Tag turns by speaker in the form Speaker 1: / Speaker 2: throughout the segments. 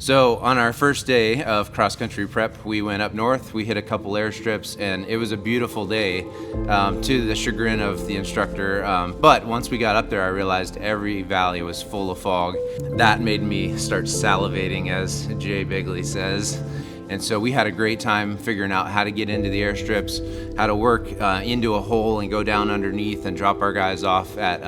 Speaker 1: So on our first day of cross-country prep, we went up north, we hit a couple airstrips, and it was a beautiful day to the chagrin of the instructor. But once we got up there, I realized every valley was full of fog. That made me start salivating, as Jay Begley says. And so we had a great time figuring out how to get into the airstrips, how to work into a hole and go down underneath and drop our guys off at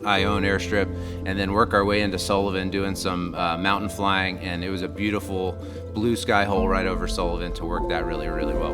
Speaker 1: Ione airstrip, and then work our way into Sullivan doing some mountain flying, and it was a beautiful blue sky hole right over Sullivan to work that really, really well.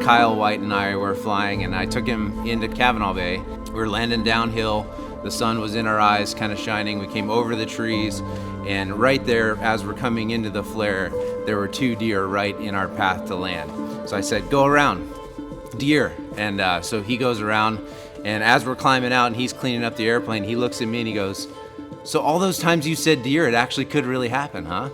Speaker 1: Kyle White and I were flying, and I took him into Kavanaugh Bay. We were landing downhill. The sun was in our eyes, kind of shining. We came over the trees, and right there, as we're coming into the flare, there were 2 deer right in our path to land. So I said, "Go around, deer." And so he goes around, and as we're climbing out and he's cleaning up the airplane, he looks at me and he goes, "So all those times you said deer, it actually could really happen, huh?"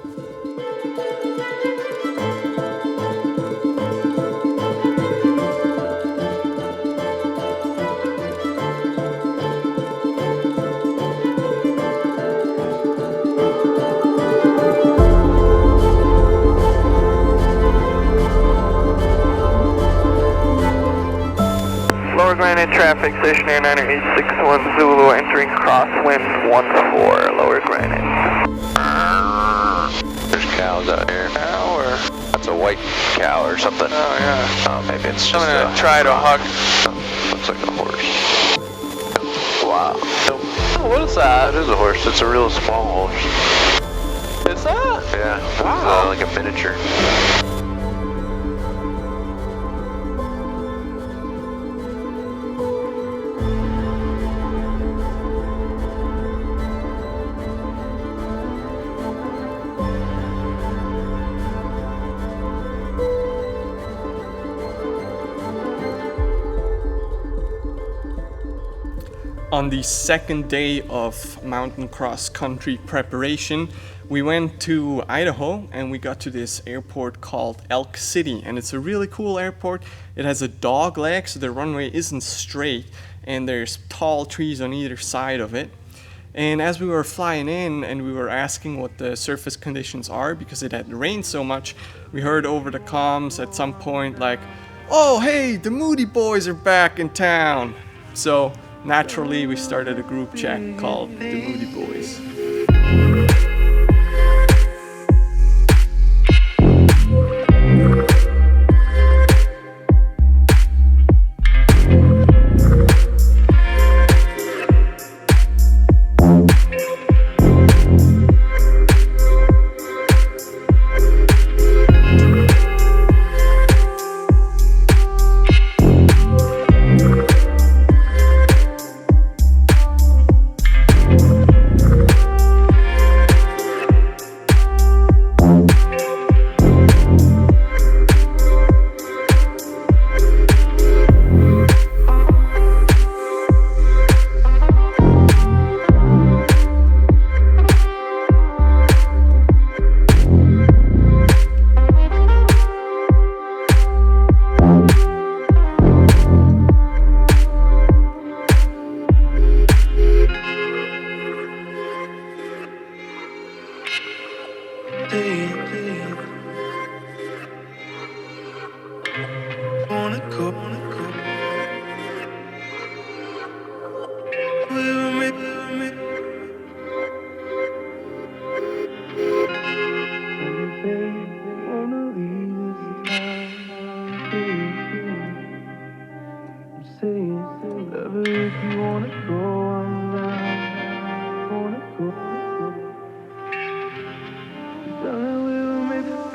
Speaker 2: Lower Granite traffic, stationary 9861 Zulu, entering crosswind 14, Lower Granite.
Speaker 3: There's cows out here. Cow or? That's a white cow or something.
Speaker 2: Oh yeah.
Speaker 3: Oh, maybe it's just
Speaker 2: I'm gonna try to hug.
Speaker 3: Looks like a horse. Wow.
Speaker 2: Oh, what is that?
Speaker 3: That is a horse. It's a real small horse.
Speaker 2: Is that?
Speaker 3: Yeah.
Speaker 2: Wow.
Speaker 3: It's like a miniature.
Speaker 4: On the second day of mountain cross-country preparation, we went to Idaho and we got to this airport called Elk City, and it's a really cool airport. It has a dog leg, so the runway isn't straight, and there's tall trees on either side of it. And as we were flying in and we were asking what the surface conditions are because it had rained so much, we heard over the comms at some point like, "Oh hey, the Moody boys are back in town." So naturally, we started a group chat called the Moody Boys.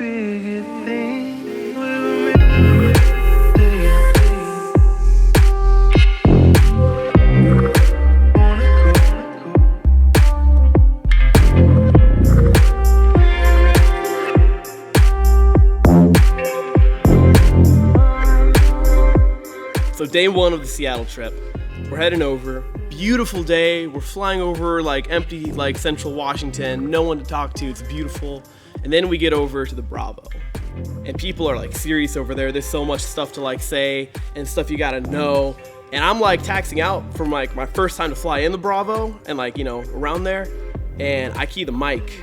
Speaker 2: biggest thing.
Speaker 5: day one of the Seattle trip. We're heading over. Beautiful day. We're flying over like empty, like central Washington. No one to talk to. It's beautiful. And then we get over to the Bravo. And people are like serious over there. There's so much stuff to like say and stuff you gotta know. And I'm like taxing out from like my first time to fly in the Bravo and like, you know, around there. And I key the mic.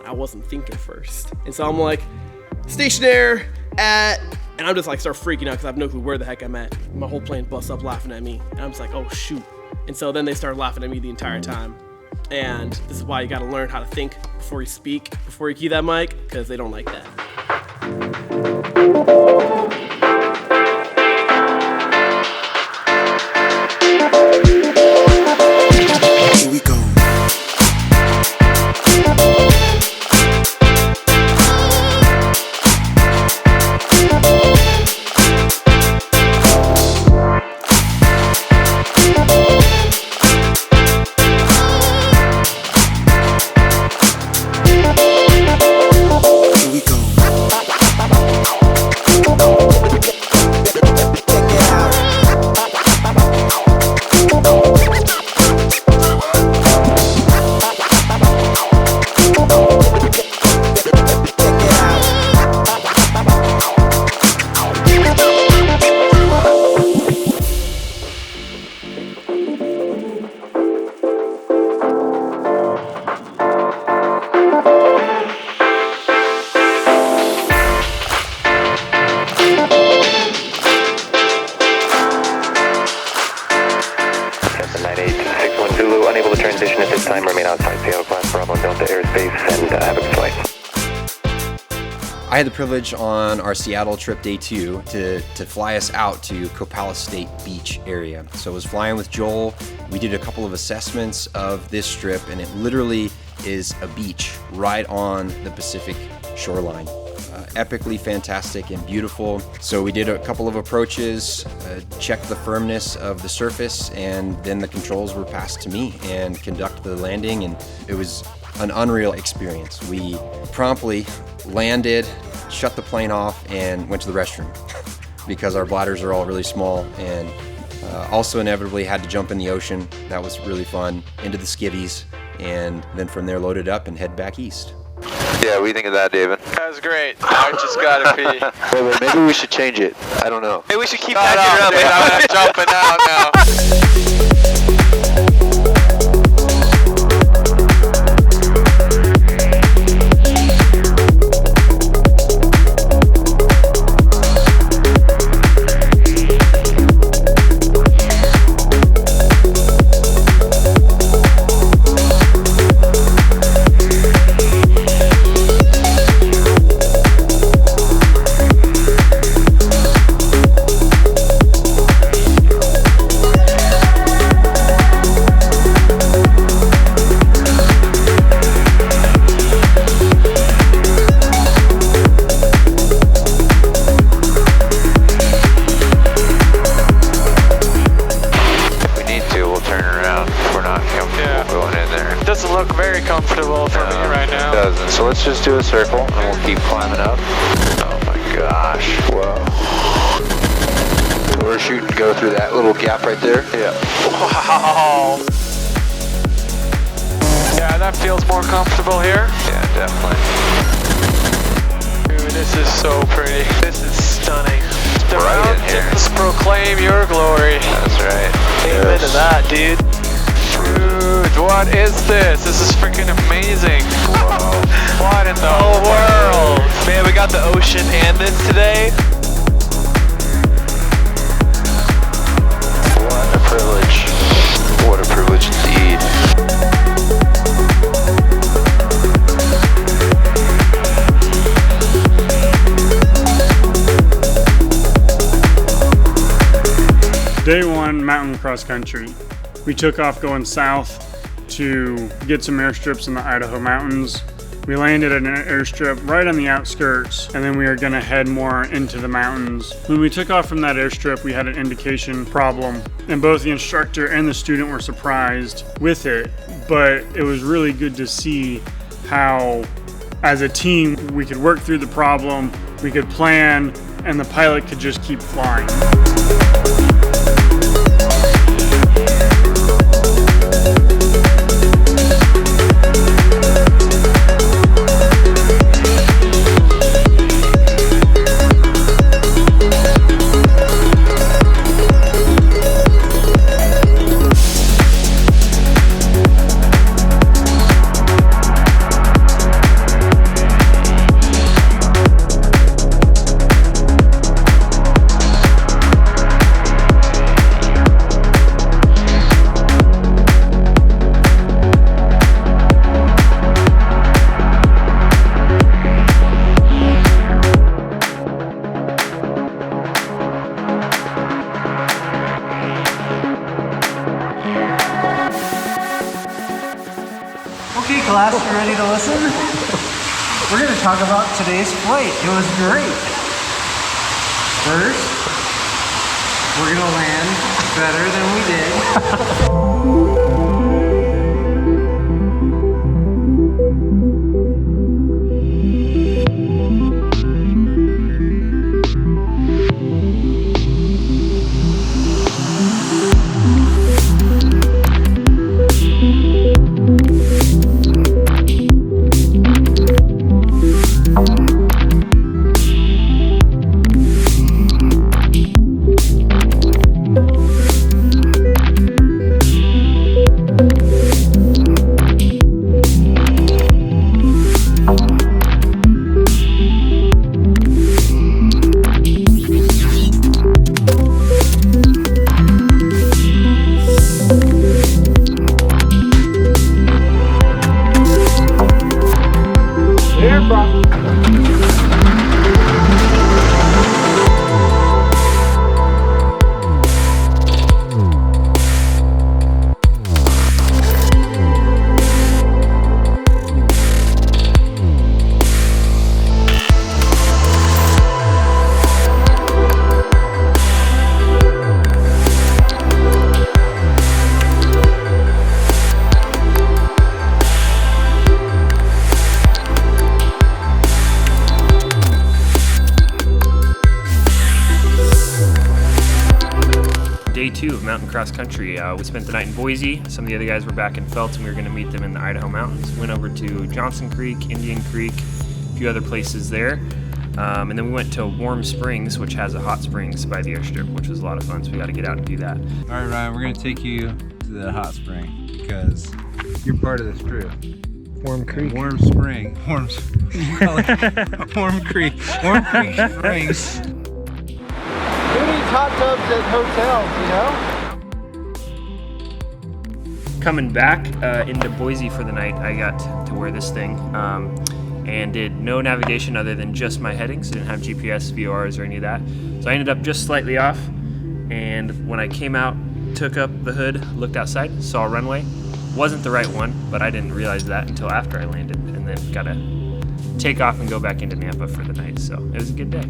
Speaker 5: I wasn't thinking first. And so I'm like, stationary at, and I'm just like start freaking out because I have no clue where the heck I'm at. My whole plane busts up laughing at me. And I'm just like, oh shoot. And so then they started laughing at me the entire time. And this is why you gotta learn how to think before you speak, before you key that mic, because they don't like that.
Speaker 6: Here we go.
Speaker 2: Transition at this time, remain outside Seattle Class Bravo Delta airspace and have a good flight.
Speaker 7: I had the privilege on our Seattle trip day 2 to fly us out to Copala State Beach area. So I was flying with Joel. We did a couple of assessments of this strip, and it literally is a beach right on the Pacific shoreline. Epically fantastic and beautiful. So we did a couple of approaches, checked the firmness of the surface, and then the controls were passed to me and conduct the landing, and it was an unreal experience. We promptly landed, shut the plane off, and went to the restroom because our bladders are all really small, and also inevitably had to jump in the ocean. That was really fun, into the skivvies, and then from there loaded up and head back east.
Speaker 3: Yeah, what do you think of that, David?
Speaker 8: That was great. I just gotta pee.
Speaker 3: Wait, maybe we should change it. I don't know.
Speaker 8: Maybe we should keep that up. I'm jumping out now. Doesn't look very comfortable for me right now.
Speaker 3: It doesn't. So let's just do a circle and we'll keep climbing up. Oh my gosh. Whoa. We're shooting to go through that little gap right there. Yeah.
Speaker 8: Wow. Yeah, that feels more comfortable here.
Speaker 3: Yeah, definitely.
Speaker 8: Dude, this is so pretty. This is stunning. The
Speaker 3: Bright in here.
Speaker 8: mountains proclaim your glory.
Speaker 3: That's right.
Speaker 8: Amen to that, dude. Dude, what is this? This is freaking amazing. Whoa. What in the whole world? Man, we got the ocean and this today.
Speaker 3: What a privilege. What a privilege indeed.
Speaker 9: Day 1, mountain cross country. We took off going south to get some airstrips in the Idaho mountains. We landed at an airstrip right on the outskirts, and then we were gonna head more into the mountains. When we took off from that airstrip, we had an indication problem, and both the instructor and the student were surprised with it, but it was really good to see how, as a team, we could work through the problem, we could plan, and the pilot could just keep flying.
Speaker 10: class, you ready to listen? We're going to talk about today's flight. It was great. First, we're going to land better than we did.
Speaker 11: Day 2 of mountain cross country. We spent the night in Boise. Some of the other guys were back in Phelps, and we were going to meet them in the Idaho mountains. Went over to Johnson Creek, Indian Creek, a few other places there. And then we went to Warm Springs, which has a hot springs by the airstrip, which was a lot of fun, so we got to get out and do that.
Speaker 1: All right, Ryan, we're going to take you to the hot spring because you're part of this crew.
Speaker 10: Warm Creek.
Speaker 1: Warm Spring. Warm Creek. Warm Creek Springs.
Speaker 10: Who needs hot tubs at hotels, you know?
Speaker 11: Coming back into Boise for the night, I got to wear this thing and did no navigation other than just my headings. Didn't have GPS, VORs, or any of that. So I ended up just slightly off, and when I came out, took up the hood, looked outside, saw a runway. Wasn't the right one, but I didn't realize that until after I landed, and then got to take off and go back into Nampa for the night. So it was a good day.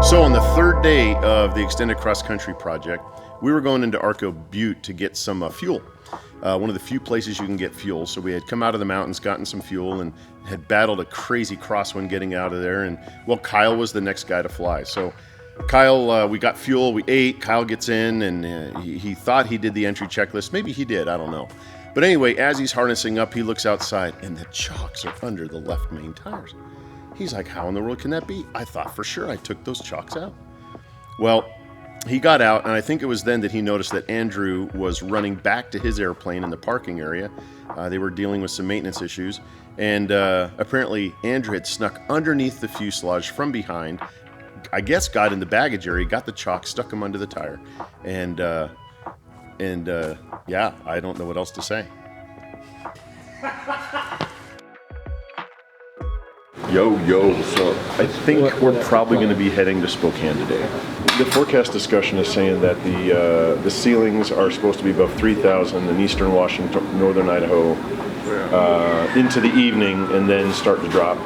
Speaker 12: So on the third day of the extended cross-country project, we were going into Arco Butte to get some fuel. One of the few places you can get fuel. So we had come out of the mountains, gotten some fuel, and had battled a crazy crosswind getting out of there. And well, Kyle was the next guy to fly. So Kyle, we got fuel, we ate, Kyle gets in, and he thought he did the entry checklist. Maybe he did, I don't know. But anyway, as he's harnessing up, he looks outside, and the chocks are under the left main tires. He's like, how in the world can that be? I thought for sure I took those chocks out. Well, he got out, and I think it was then that he noticed that Andrew was running back to his airplane in the parking area. They were dealing with some maintenance issues, and apparently Andrew had snuck underneath the fuselage from behind, I guess got in the baggage area, got the chalk, stuck him under the tire, and yeah, I don't know what else to say. Yo, so I think we're probably going to be heading to Spokane today. The forecast discussion is saying that the ceilings are supposed to be above 3,000 in eastern Washington, northern Idaho, into the evening, and then start to drop.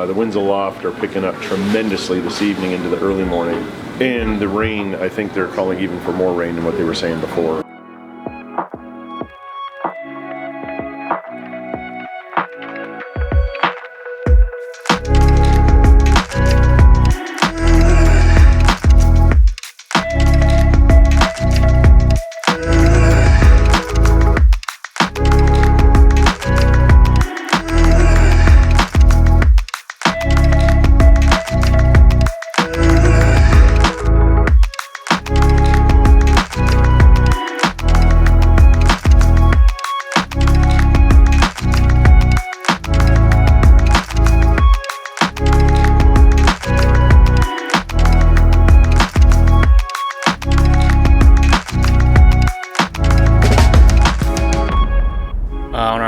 Speaker 12: The winds aloft are picking up tremendously this evening into the early morning. And the rain, I think they're calling even for more rain than what they were saying before.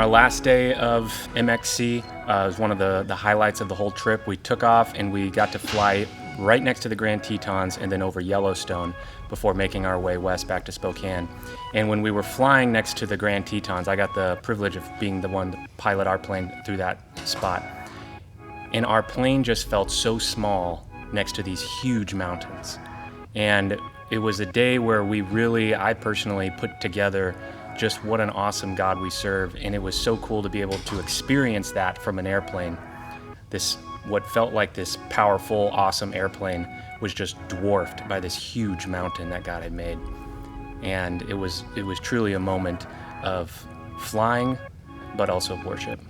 Speaker 11: Last day of MXC was one of the highlights of the whole trip. We took off and we got to fly right next to the Grand Tetons and then over Yellowstone before making our way west back to Spokane. And when we were flying next to the Grand Tetons, I got the privilege of being the one to pilot our plane through that spot. And our plane just felt so small next to these huge mountains. And it was a day where I personally put together just what an awesome God we serve, and it was so cool to be able to experience that from an airplane. What felt like this powerful, awesome airplane was just dwarfed by this huge mountain that God had made. And it was truly a moment of flying, but also worship.